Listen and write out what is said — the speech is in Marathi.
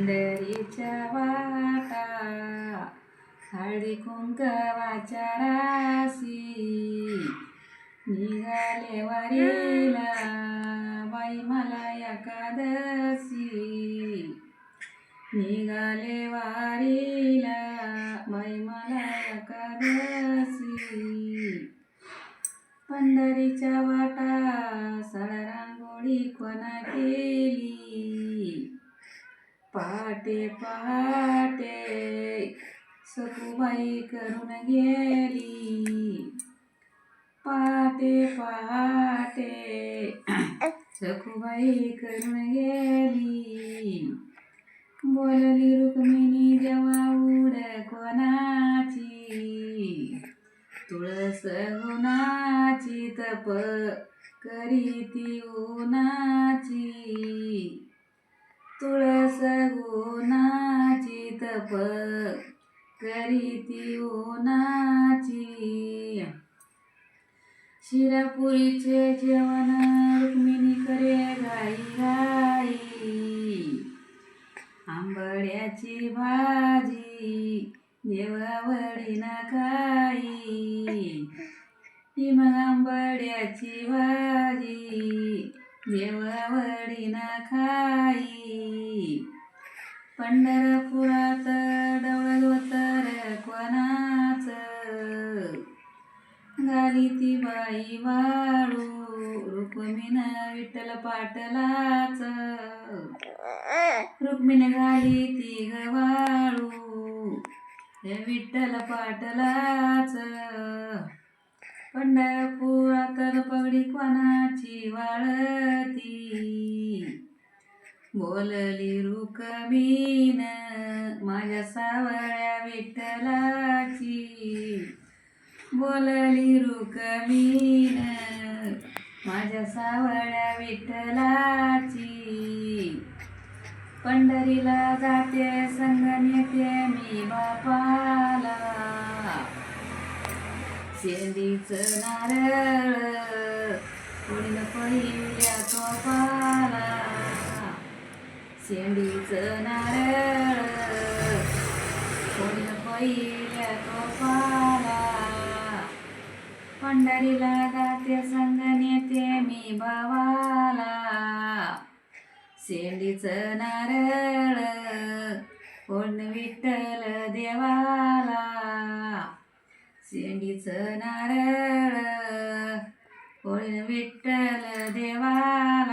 पंढरीच्या वाटा हळदी कुंकवाच्या राशी निघाले वारीला बाई मला एकादशी निघाले वारीला बाई मला एकादशी पंढरीच्या वाटा सडा रांगोळी कोणा केली पहाटे पहाटे सखूबाई करून गेली पहाटे पहाटे सखूबाई करून गेली बोलली रुक्मिणी देवा उड कोणाची तुळस गुणाची तप करीती उन्हाची तुळस गुणाची तप करीती उन्हाची शिरापुरीचे जेवण रुक्मिणी करे घाई घाई आंबड्याची भाजी देवावडी ना खाई ही मग आंबड्याची भाजी देवावडी ना खाई पंढरपुरात डवळ धोतर कोणाच घाली ती बाई वाळू रुक्मिण विठ्ठल पाटलाच रुक्मिण घाली ती गवाळू विठ्ठल पाटलाच पंढरपुरात पगडी कोणाची वाळती बोलली रुक्मिण माझ्या सावळ्या विठ्ठलाची बोलली रुक्मिण माझ्या सावळ्या विठ्ठलाची पंढरीला जाते संग नेते मी बापाला शेंडीचं नारळ कोणीनं पहिल्या तोपाला शेंडीचं नारळ कोणीनं पहिल्या तोपाला पंढरीला जाते संग नेते मी भावाला शेंडीचं नारळ कोण विठ्ठल देवाला शेंडीचं नारळ कोण विठ्ठल देवाला